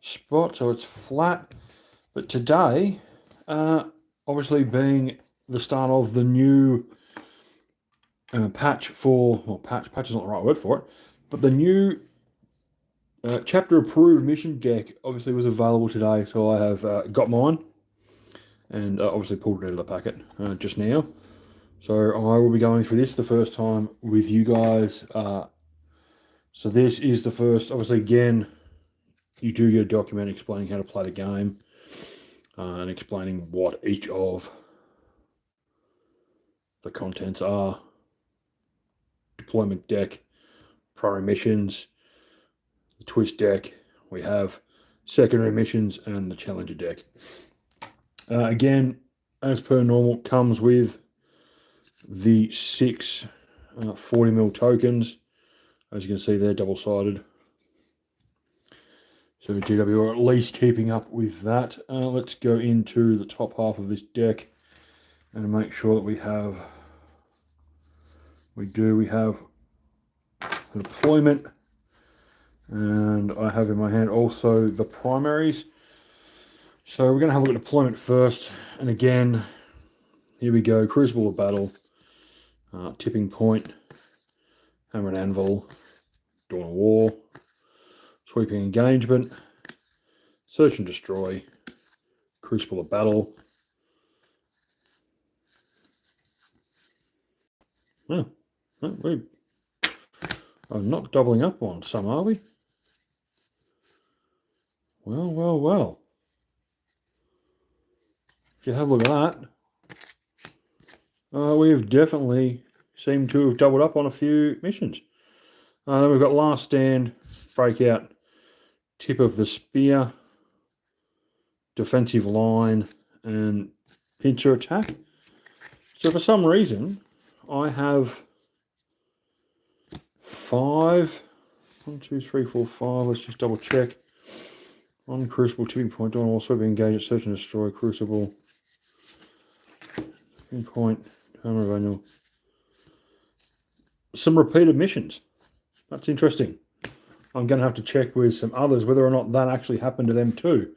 spot, so it's flat. But today, obviously being the start of the new patch for, well, patch is not the right word for it, but the new chapter approved mission deck obviously was available today, so I have got mine and obviously pulled it out of the packet just now. So I will be going through this the first time with you guys. So this is the first, obviously again, you do get a document explaining how to play the game and explaining what each of the contents are. Deployment deck, primary missions, the twist deck, we have secondary missions, and the challenger deck. Again, as per normal, comes with the 6 40mm tokens. As you can see, they're double-sided. So GW are at least keeping up with that. Let's go into the top half of this deck and make sure that we have the deployment, and I have in my hand also the primaries. So we're going to have a look at deployment first, and again, here we go: Crucible of Battle, Tipping Point, Hammer and Anvil, Dawn of War, Sweeping Engagement, Search and Destroy, Crucible of Battle. Oh, we are not doubling up on some, are we? Well. If you have a look at that, we have definitely seemed to have doubled up on a few missions. Then we've got Last Stand, Breakout, Tip of the Spear, Defensive Line, and Pincer Attack. So for some reason, I have 5. 1, 2, 3, 4, 5. Let's just double check. On Crucible, Tipping Point, Dawn, also be engaged, Search and Destroy, Crucible, Tipping Point, Hammer of Annual. Some repeated missions. That's interesting. I'm going to have to check with some others whether or not that actually happened to them too,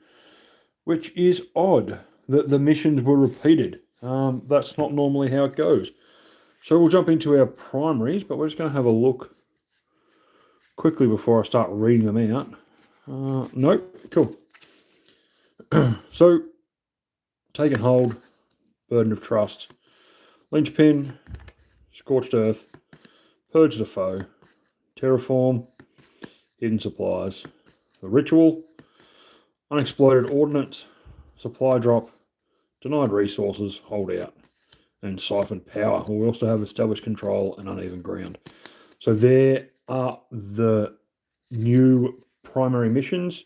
which is odd that the missions were repeated. That's not normally how it goes. So we'll jump into our primaries, but we're just going to have a look quickly before I start reading them out. Nope, cool. So, Take and Hold, Burden of Trust, Linchpin, Scorched Earth, Purge the Foe, Terraform, Hidden Supplies, The Ritual, Unexploded Ordnance, Supply Drop, Denied Resources, Hold Out, and Siphoned Power. We also have Established Control and Uneven Ground. So there are the new primary missions: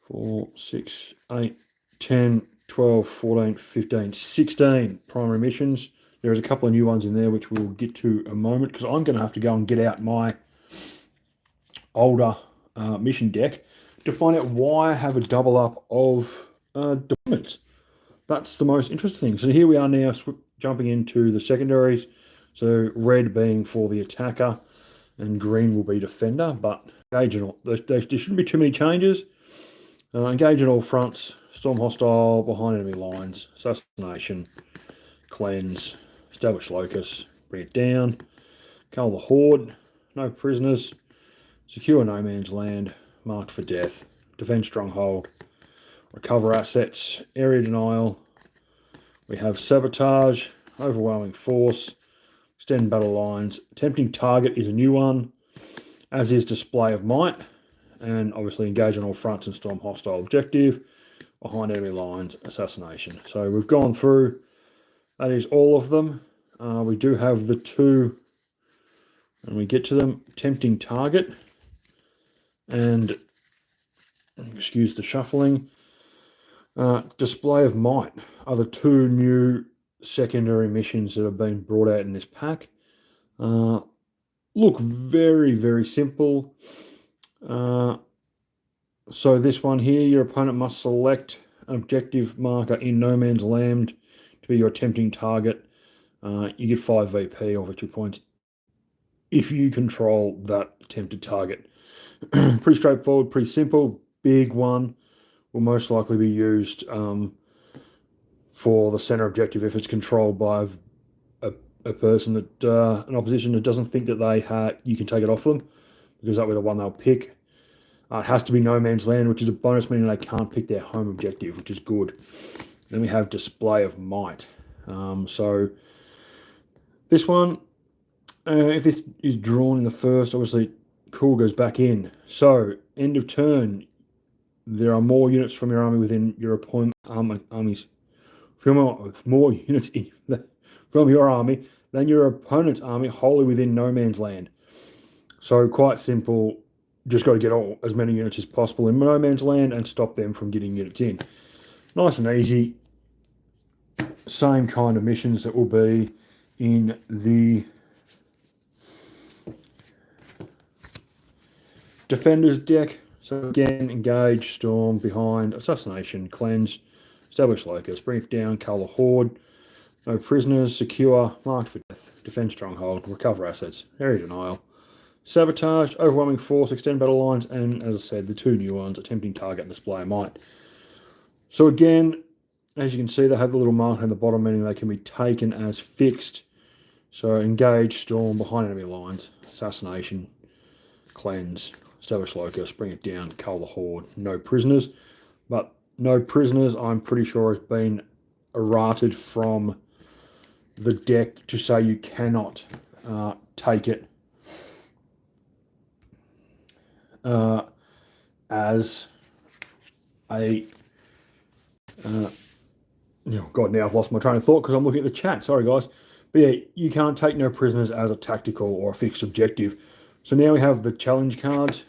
4, 6, 8, 10, 12, 14, 15, 16 primary missions. There's a couple of new ones in there which we'll get to in a moment, because I'm going to have to go and get out my older mission deck to find out why I have a double up of deployments. That's the most interesting thing. So here we are now jumping into the secondaries. So red being for the attacker and green will be defender, but engage in all. There shouldn't be too many changes. Engage in all fronts, storm hostile, behind enemy lines, assassination, cleanse, establish locus, bring it down, cull the horde, no prisoners, secure no man's land, marked for death, defend stronghold, recover assets, area denial. We have sabotage, overwhelming force, extend battle lines. Tempting target is a new one, as is display of might, and obviously engage on all fronts and storm hostile objective, behind enemy lines, assassination. So we've gone through, that is all of them. We do have the 2, and we get to them: tempting target and, excuse the shuffling, display of might are the 2 new secondary missions that have been brought out in this pack. Look very, very simple. So this one here, your opponent must select an objective marker in no man's land to be your tempting target. You get 5 VP or victory points if you control that tempted target. Pretty straightforward, pretty simple. big one will most likely be used for the center objective if it's controlled by a person that an opposition that doesn't think that you can take it off them, because that will be the one they'll pick. It has to be no man's land, which is a bonus, meaning they can't pick their home objective, which is good. Then we have display of might. So this one, if this is drawn in the first, obviously cool goes back in. So end of turn, there are more units from your army within your opponent armies. More units from your army than your opponent's army wholly within no man's land. So quite simple. Just got to get as many units as possible in no man's land and stop them from getting units in. Nice and easy. Same kind of missions that will be in the Defenders deck. So again, engage, storm, behind, assassination, cleanse, establish locus, bring it down, cull the horde, no prisoners, secure, marked for death, defend stronghold, recover assets, area denial, sabotage, overwhelming force, extend battle lines, and as I said, the two new ones, attempting target and display might. So again, as you can see, they have the little mark on the bottom, meaning they can be taken as fixed. So engage, storm, behind enemy lines, assassination, cleanse, establish locus, bring it down, cull the horde, no prisoners. But no prisoners, I'm pretty sure, has been errated from the deck to say you cannot take it as a God, now I've lost my train of thought because I'm looking at the chat. Sorry, guys. But yeah, you can't take no prisoners as a tactical or a fixed objective. So now we have the challenge cards.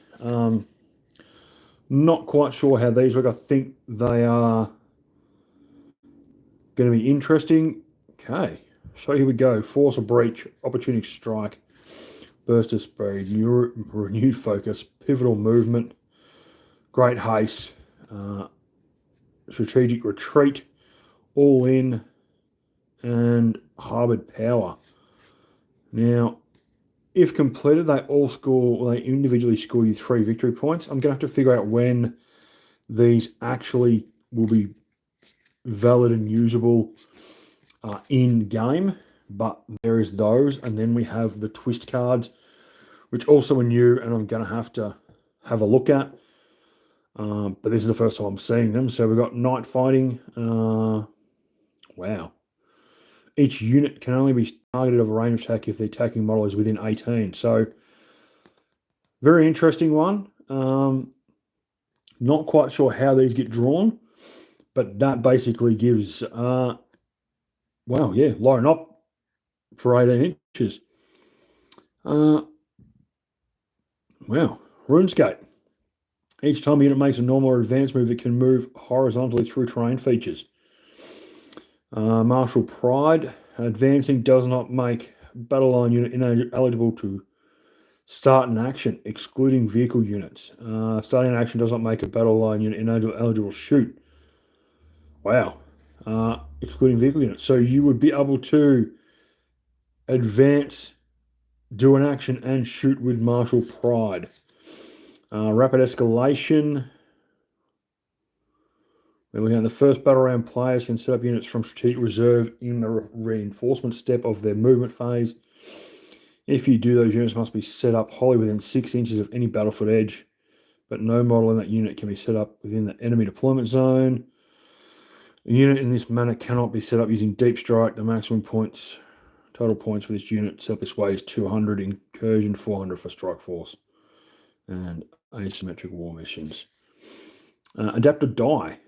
Not quite sure how these work. I think they are going to be interesting. Okay, so here we go. Force a breach, opportunity strike, burst of speed, renewed focus, pivotal movement, great haste, strategic retreat, all in, and harbored power. Now, if completed, they individually score you 3 victory points. I'm going to have to figure out when these actually will be valid and usable in game, but there is those. And then we have the twist cards, which also are new, and I'm going to have a look at. But this is the first time I'm seeing them. So we've got night fighting. Wow. Each unit can only be targeted of a range attack if the attacking model is within 18. So, very interesting one. Not quite sure how these get drawn, but that basically gives, line up for 18 inches. Wow. RuneScape. Each time a unit makes a normal or advanced move, it can move horizontally through terrain features. Martial Pride. Advancing does not make battle line unit ineligible to start an action, excluding vehicle units. Starting an action does not make a battle line unit ineligible to shoot. Wow. Excluding vehicle units. So you would be able to advance, do an action, and shoot with Martial Pride. Rapid Escalation. We're looking at the first battle round, players can set up units from strategic reserve in the reinforcement step of their movement phase. If you do, those units must be set up wholly within 6 inches of any battlefield edge, but no model in that unit can be set up within the enemy deployment zone. A unit in this manner cannot be set up using Deep Strike. The maximum total points for this unit set up this way is 200 incursion, 400 for strike force, and asymmetric war missions. Adapt or die.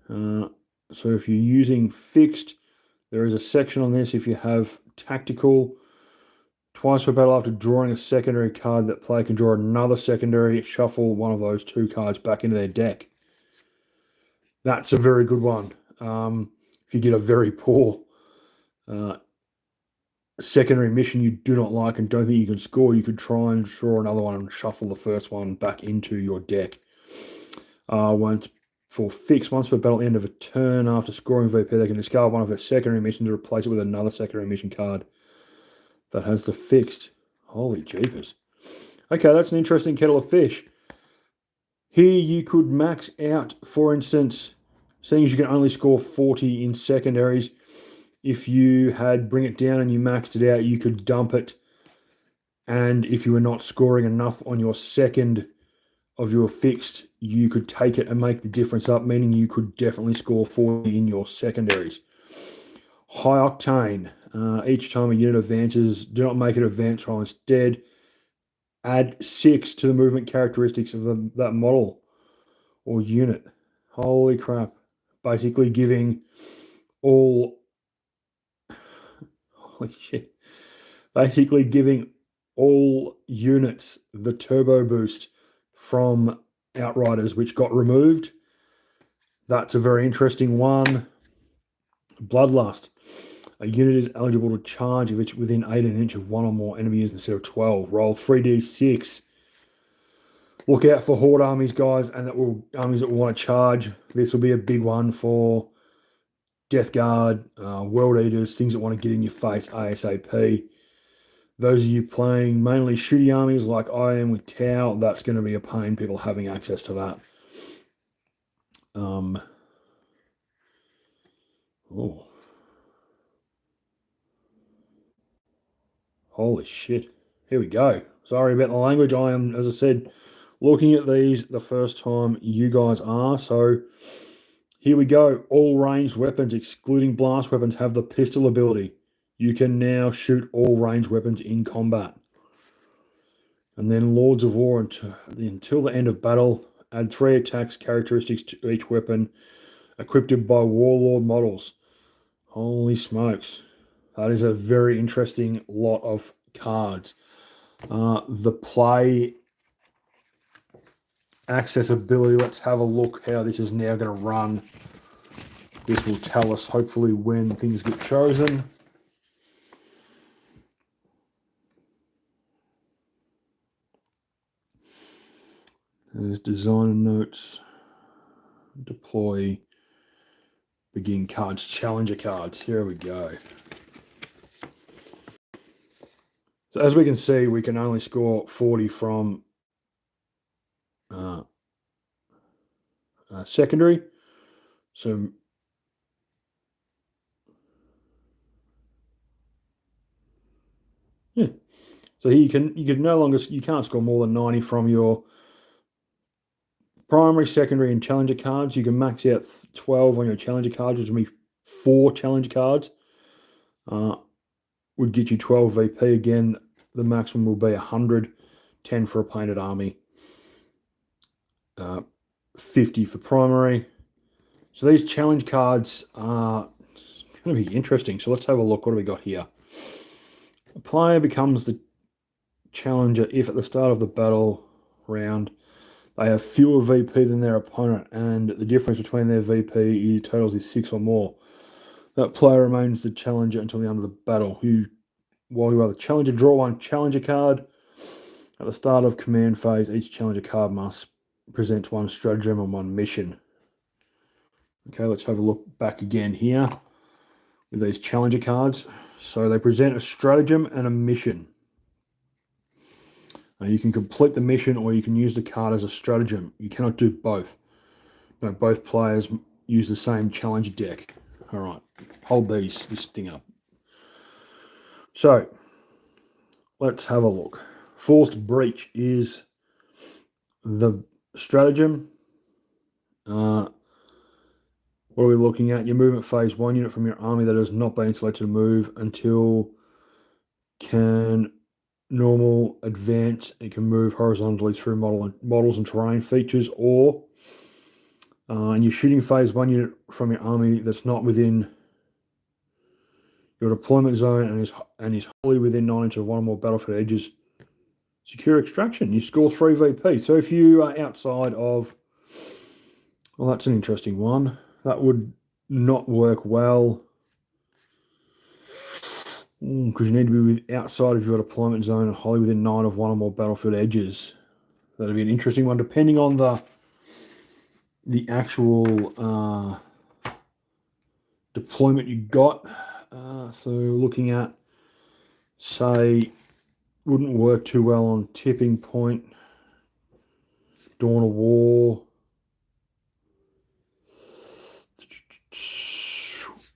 So if you're using fixed, there is a section on this. If you have tactical, twice per battle after drawing a secondary card, that player can draw another secondary, shuffle one of those 2 cards back into their deck. That's a very good one. If you get a very poor secondary mission you do not like and don't think you can score, you could try and draw another one and shuffle the first one back into your deck. For fixed, once per battle end of a turn after scoring VP, they can discard one of their secondary missions to replace it with another secondary mission card that has the fixed. Holy jeepers. Okay, that's an interesting kettle of fish. Here you could max out, for instance, seeing as you can only score 40 in secondaries, if you had bring it down and you maxed it out, you could dump it. And if you were not scoring enough on your second of your fixed, you could take it and make the difference up, meaning you could definitely score 40 in your secondaries. High octane. Each time a unit advances, do not make it advance roll. Instead, add 6 to the movement characteristics of that model or unit. Holy crap. Basically giving all... Holy shit. Basically giving all units the turbo boost from Outriders, which got removed. That's a very interesting one. Bloodlust. A unit is eligible to charge if it's within 18 inches of one or more enemies instead of 12. Roll 3d6. Look out for horde armies, guys, and armies that will want to charge. This will be a big one for Death Guard, World Eaters, things that want to get in your face ASAP. Those of you playing mainly shooty armies like I am with Tau, that's going to be a pain, people having access to that. Oh. Holy shit. Here we go. Sorry about the language. I am, as I said, looking at these the first time you guys are. So here we go. All ranged weapons, excluding blast weapons, have the pistol ability. You can now shoot all ranged weapons in combat. And then Lords of War until the end of battle. Add 3 attacks characteristics to each weapon equipped by Warlord models. Holy smokes. That is a very interesting lot of cards. The play accessibility, let's have a look how this is now going to run. This will tell us hopefully when things get chosen. There's design notes, deploy, begin cards, challenger cards. Here we go. So as we can see, we can only score 40 from secondary. So yeah. So here you can't score more than 90 from your primary, secondary, and challenger cards. You can max out 12 on your challenger cards, which would be 4 challenge cards. Would get you 12 VP. Again, the maximum will be 100, 10 for a painted army, 50 for primary. So these challenge cards are going to be interesting. So let's have a look. What do we got here? A player becomes the challenger if at the start of the battle round they have fewer VP than their opponent, and the difference between their VP totals is 6 or more. That player remains the challenger until the end of the battle. While you are the challenger, draw 1 challenger card. At the start of command phase, each challenger card must present 1 stratagem and 1 mission. Okay, let's have a look back again here with these challenger cards. So they present a stratagem and a mission. You can complete the mission or you can use the card as a stratagem. You cannot do both. No, both players use the same challenge deck. All right, hold this thing up. So let's have a look. Forced Breach is the stratagem. What are we looking at? Your movement phase, 1 unit from your army that has not been selected to move until can normal advance. It can move horizontally through models and terrain features, or in your shooting phase, 1 unit from your army that's not within your deployment zone and is wholly within 9 inches of 1 or more battlefield edges. Secure extraction. You score 3 VP. So if you are outside of, well, that's an interesting one. That would not work well because you need to be outside of your deployment zone and wholly within 9 of 1 or more battlefield edges. That'd be an interesting one, depending on the actual deployment you got. So looking at, say, wouldn't work too well on tipping point. Dawn of War.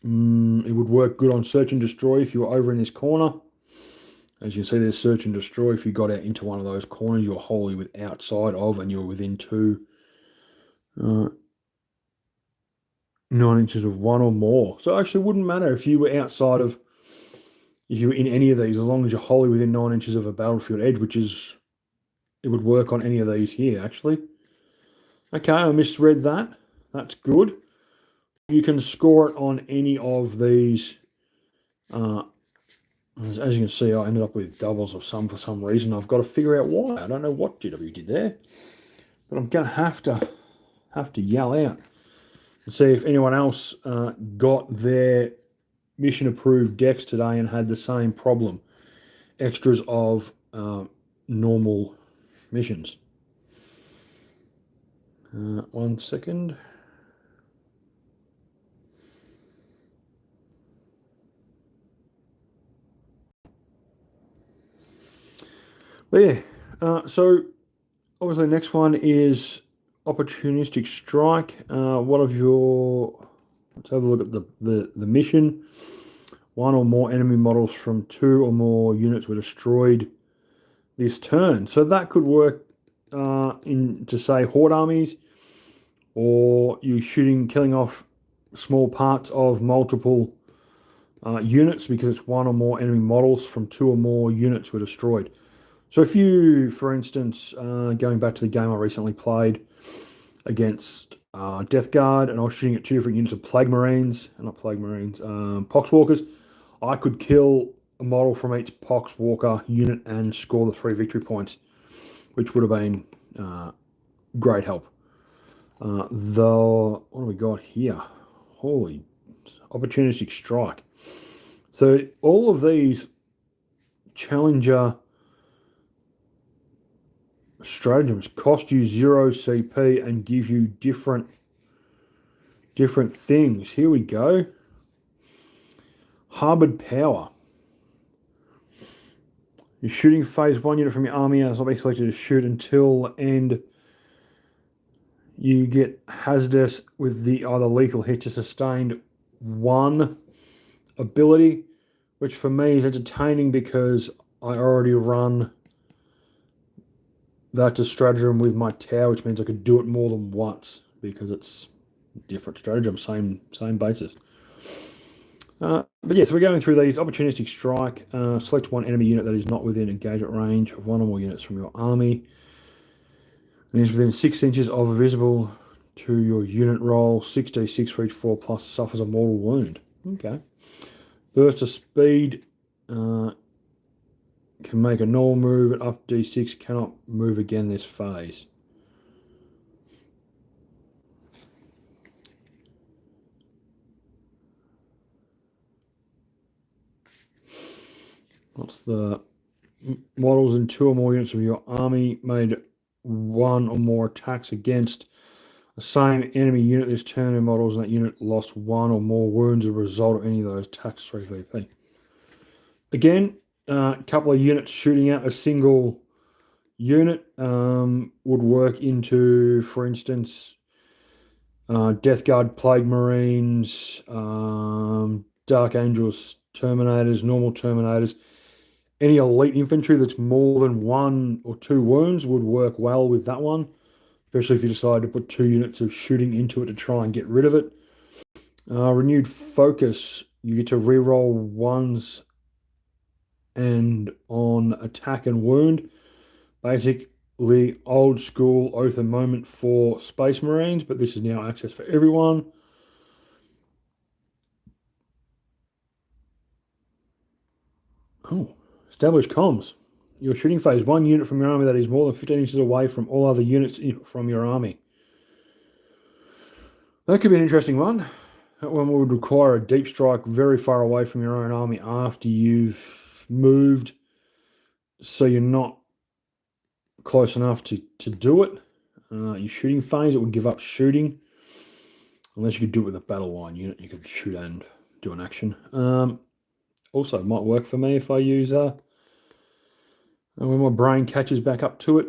It would work good on Search and Destroy if you were over in this corner. As you can see, there's Search and Destroy. If you got out into one of those corners, you're wholly outside of, and you're within 9 inches of one or more. So it actually wouldn't matter if you were outside of, if you were in any of these, as long as you're wholly within 9 inches of a battlefield edge, which is, it would work on any of these here, actually. Okay, I misread that. That's good. You can score it on any of these. As you can see, I ended up with doubles of some for some reason. I've got to figure out why. I don't know what GW did there, but I'm going to have to yell out and see if anyone else got their mission approved decks today and had the same problem. Extras of normal missions. 1 second. But yeah, so obviously the next one is Opportunistic Strike. What of your... Let's have a look at the mission. 1 or more enemy models from 2 or more units were destroyed this turn. So that could work into, say, horde armies, or you killing off small parts of multiple units because it's 1 or more enemy models from 2 or more units were destroyed. So if you, for instance, going back to the game I recently played against Death Guard, and I was shooting at 2 different units of Plague Marines, Poxwalkers, I could kill a model from each Poxwalker unit and score the 3 victory points, which would have been great help. Though, what do we got here? Holy, Opportunistic Strike. So all of these Challenger stratagems cost you 0 CP and give you different things. Here we go. Harbored Power. You're shooting phase 1 unit from your army and it's not being selected to shoot until end. You get hazardous with the either lethal hit to sustained 1 ability, which for me is entertaining because I already run that's a stratagem with my tower, which means I could do it more than once because it's different stratagem, same basis. But yeah, so we're going through these. Opportunistic Strike. Select 1 enemy unit that is not within engagement range of 1 or more units from your army. And is within 6 inches of a visible to your unit roll. 6d6 for each 4 plus suffers a mortal wound. Okay. Burst of Speed. Can make a normal move at up d6, cannot move again this phase. What's the models in 2 or more units of your army made 1 or more attacks against the same enemy unit this turn, and models in that unit lost 1 or more wounds as a result of any of those attacks, 3 VP. Again, a couple of units shooting out a single unit would work into, for instance, Death Guard, Plague Marines, Dark Angels, Terminators, normal Terminators. Any elite infantry that's more than 1 or 2 wounds would work well with that one, especially if you decide to put 2 units of shooting into it to try and get rid of it. Renewed Focus, you get to reroll 1s and on attack and wound. Basically, old school Oath and Moment for Space Marines, but this is now access for everyone. Oh, established comms. You're shooting phase 1 unit from your army that is more than 15 inches away from all other units from your army. That could be an interesting one. That one would require a deep strike very far away from your own army after you've moved, so you're not close enough to do it. Your shooting phase, it would give up shooting. Unless you could do it with a battle line unit, you could shoot and do an action. Also, it might work for me if I use when my brain catches back up to it.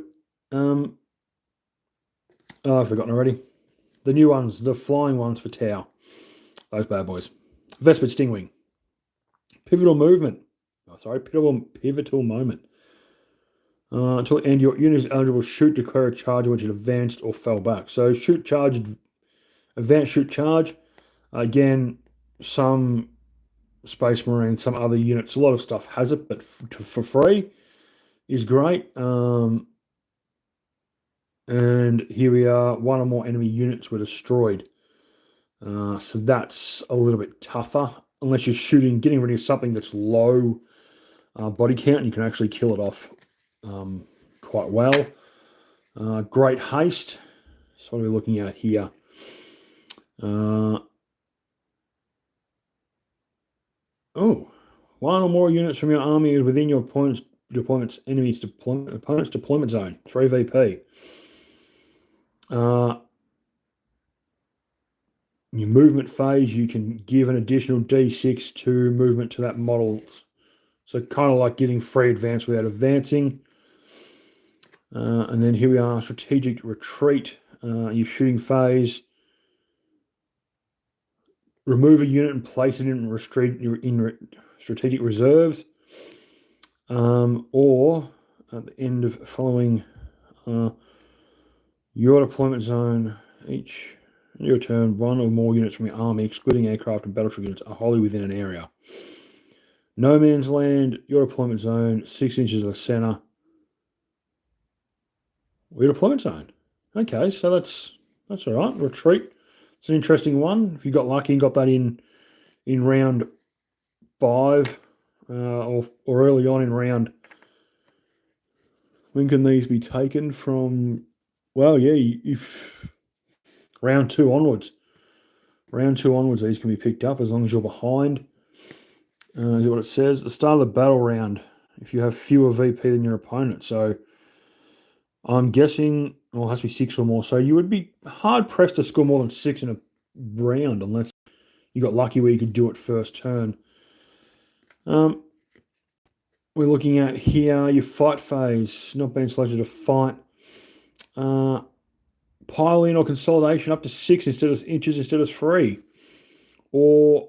Oh, I've forgotten already. The new ones, the flying ones for Tau. Those bad boys. Vesper Stingwing. Pivotal movement. Oh, sorry, pivotal moment. Until end, your unit is eligible to shoot, declare a charge when it advanced or fell back. So shoot, charge, advance, shoot, charge. Again, some Space Marines, some other units, a lot of stuff has it, but for free is great. And here we are, one or more enemy units were destroyed. So that's a little bit tougher, unless you're getting rid of something that's low body count, and you can actually kill it off quite well. Great haste. So what are we looking at here? One or more units from your army is within your opponent's deployment zone. 3 VP. Your movement phase, you can give an additional D6 to movement to that model. So kind of like getting free advance without advancing. And then here we are, strategic retreat. Your shooting phase. Remove a unit and place it in strategic reserves. Or at the end of following your deployment zone, each in your turn, one or more units from your army, excluding aircraft and battleship units, are wholly within an area. No man's land, your deployment zone, 6 inches of the center. Your deployment zone. Okay, so that's all right. Retreat. It's an interesting one. If you got lucky and got that in round 5 or early on in round. When can these be taken from? Well, yeah, if round 2 onwards. Round 2 onwards, these can be picked up as long as you're behind. Is what it says. The start of the battle round, if you have fewer VP than your opponent. So I'm guessing, well, it has to be 6 or more. So you would be hard pressed to score more than 6 in a round unless you got lucky where you could do it first turn. We're looking at here your fight phase, not being selected to fight. Pile in or consolidation up to 6 inches instead of 3. Or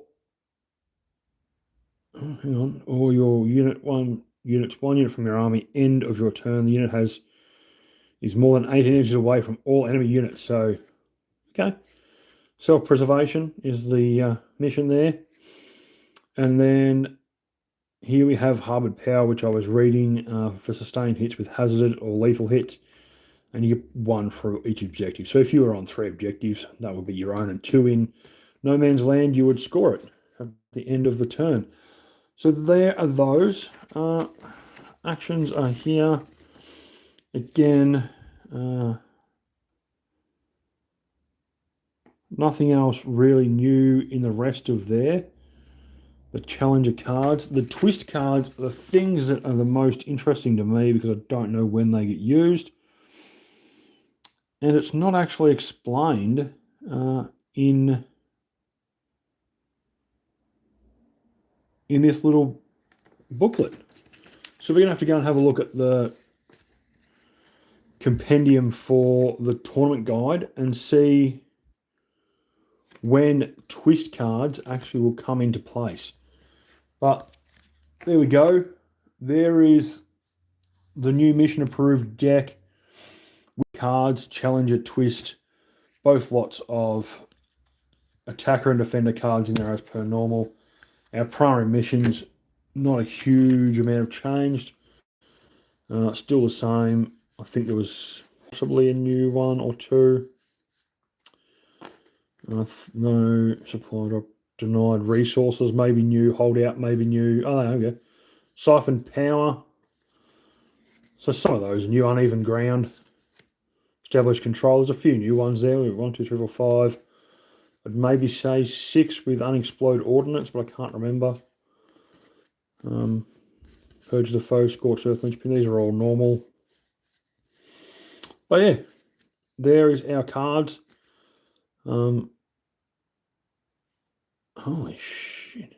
hang on, or your unit's one unit from your army, end of your turn. The unit is more than 18 inches away from all enemy units. So, okay. Self-preservation is the mission there. And then here we have Harbored Power, which I was reading for sustained hits with hazarded or lethal hits. And you get 1 for each objective. So if you were on 3 objectives, that would be your own. And 2 in no man's land, you would score it at the end of the turn. So there are those. Actions are here. Again, nothing else really new in the rest of there. The challenger cards. The twist cards are the things that are the most interesting to me because I don't know when they get used. And it's not actually explained in this little booklet. So we're going to have to go and have a look at the compendium for the tournament guide and see when twist cards actually will come into place. But there we go. There is the new mission approved deck with cards, challenger, twist, both lots of attacker and defender cards in there as per normal. Our primary missions, not a huge amount of changed. Still the same. I think there was possibly a new one or 2. No supply drop denied resources, maybe new. Holdout, maybe new. Oh, okay. Siphon power. So some of those new. Uneven ground. Established control. There's a few new ones there. 1, 2, 3, 4, 5. I'd maybe say 6 with unexploded ordnance, but I can't remember. Purge the foe, scorched earth, lynchpin. These are all normal. But yeah, there is our cards. Holy shit.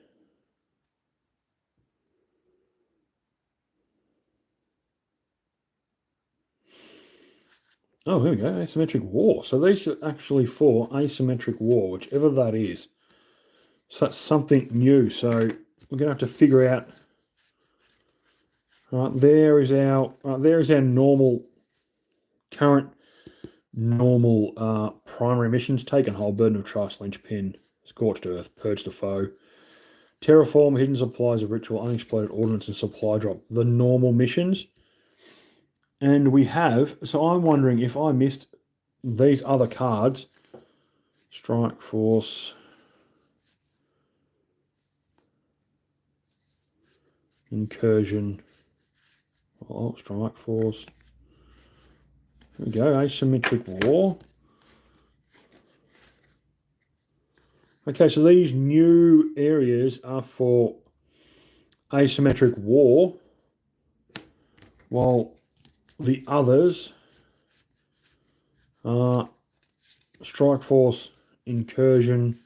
Oh, here we go, asymmetric war. So these are actually for asymmetric war, whichever that is. So that's something new. So we're going to have to figure out. Right, there is our normal, current normal primary missions: taken hold, burden of trust, linchpin, scorched earth, purge the foe, terraform, hidden supplies of ritual, unexploded ordnance, and supply drop. The normal missions. And we have, so I'm wondering if I missed these other cards. Strike Force, Incursion, oh, Strike Force. Here we go, Asymmetric War. Okay, so these new areas are for asymmetric war, while the others are Strike Force, Incursion,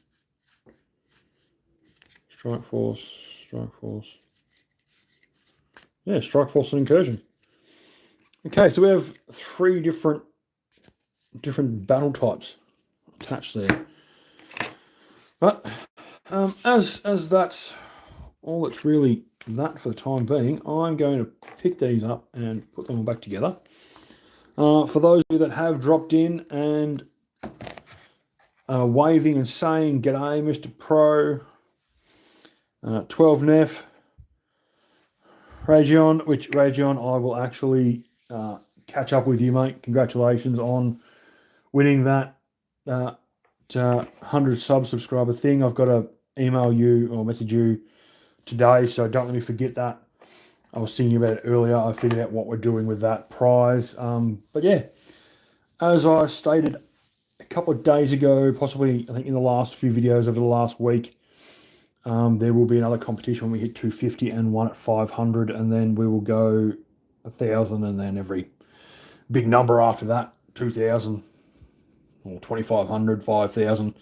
Strike Force. Yeah, Strike Force and Incursion. Okay, so we have three different battle types attached there. But as that's all that's really that for the time being, I'm going to pick these up and put them all back together. For those of you that have dropped in and waving and saying, "G'day, Mr. Pro," 12 Neff, Ragion, which Ragion, I will actually catch up with you, mate. Congratulations on winning that 100 subscriber thing. I've got to email you or message you today, so don't let me forget that. I was thinking about it earlier. I figured out what we're doing with that prize. But yeah, as I stated a couple of days ago, possibly I think in the last few videos over the last week, there will be another competition when we hit 250 and one at 500, and then we will go 1,000, and then every big number after that, 2,000 or 2,500, 5,000,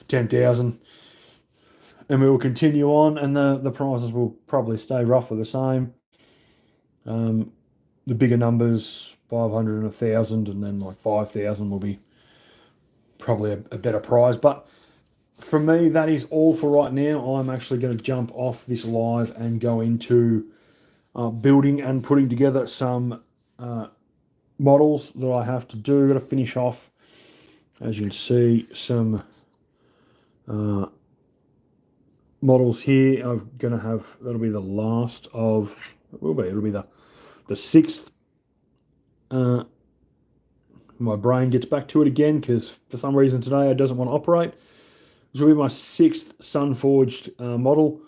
10,000, and we will continue on, and the prizes will probably stay roughly the same. The bigger numbers, 500 and 1,000, and then like 5,000 will be probably a better prize. But for me, that is all for right now. I'm actually going to jump off this live and go into building and putting together some models that I have to do. Got to finish off, as you can see, some models here. I'm going to have, that'll be the last of, it'll be the sixth. My brain gets back to it again because for some reason today it doesn't want to operate. This will be my sixth Sunforged model,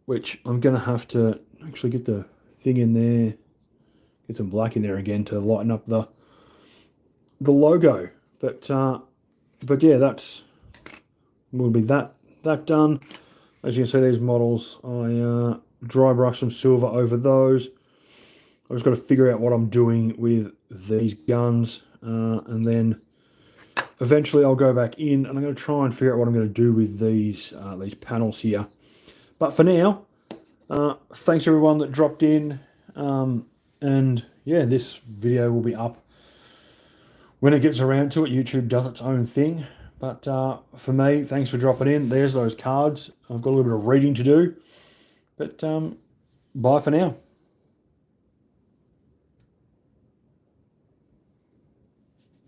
which I'm going to have to actually get the thing in there, get some black in there again to lighten up the logo. But yeah, that's will be that done. As you can see, these models, I dry brush some silver over those. I've just got to figure out what I'm doing with these guns, and then eventually I'll go back in and I'm going to try and figure out what I'm going to do with these panels here. But for now, thanks everyone that dropped in, and yeah, this video will be up when it gets around to it. YouTube does its own thing. But for me, thanks for dropping in. There's those cards. I've got a little bit of reading to do. But bye for now.